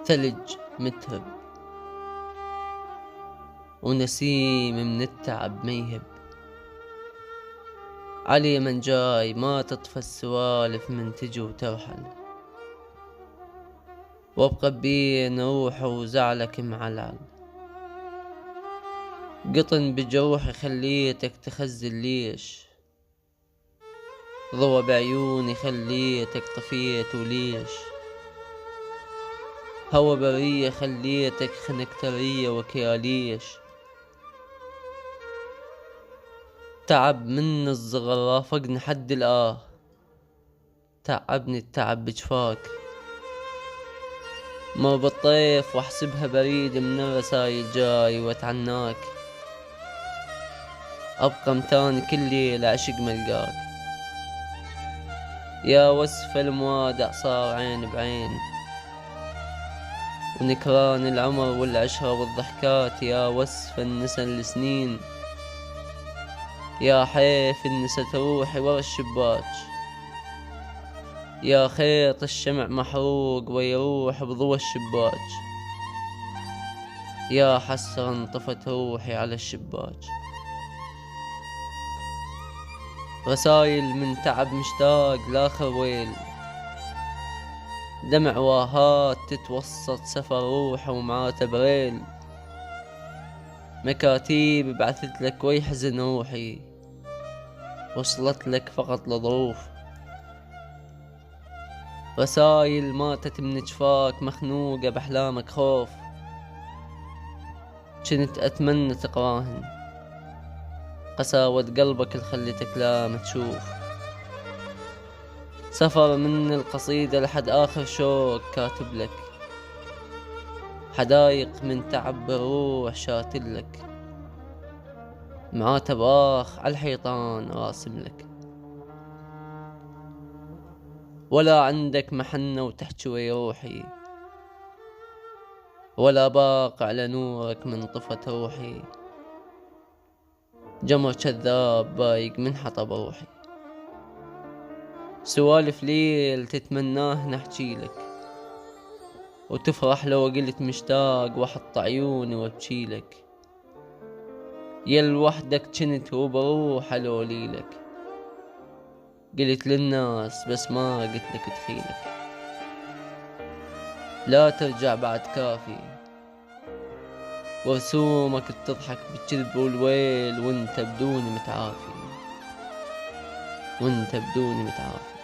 ثلج متهب ونسيم من التعب ميهب، علي من جاي ما تطفى السوالف من تجي وترحل، وابقى بين روح وزعلك معلعل، قطن بجروحي خليتك تخزن ليش، ضوى بعيوني خليتك طفيت وليش، هوا برية خليتك خنكترية وكياليش، تعب من الصغر رافقني حد تعبني التعب بجفاك، مر بالطيف واحسبها بريد من الرسايل جاي واتعناك، ابقى متاني كل ليلة عشق ملقاك، يا وصف الموادع صار عين بعين، ونكران العمر والعشرة والضحكات، يا وصف النسى السنين، يا حيف النسى تروحي ورا الشباك، يا خيط الشمع محروق ويروح بضوى الشباك، يا حسرة انطفت روحي على الشباك، رسايل من تعب مشتاق لاخر ويل، دمع واهات تتوسط سفر روحي ومعاته بريل، مكاتيب بعثت لك ويحزن روحي، وصلت لك فقط لظروف، رسايل ماتت من جفاك مخنوقة بأحلامك خوف، كنت أتمنى تقراهن، قساوة قلبك اللي خلتك لا ما تشوف، سفر من القصيدة لحد آخر شوق كاتب لك، حدايق من تعب الروح شاتلك، معاته باخ عالحيطان راسم لك، ولا عندك محنة وتحكي ويا روحي، ولا باق على نورك من طفت روحي، جمر كذاب بايق من حطب روحي، سوالف ليل تتمناه نحكي لك، وتفرح لو قلت مشتاق واحط عيوني وابكي لك، يل وحدك كنت وبروح الولي لك، قلت للناس بس ما قلت لك دخيلك، لا ترجع بعد كافي، ورسومك تضحك بالكذب والويل، وانت بدوني متعافي، وانت بدوني متعافي.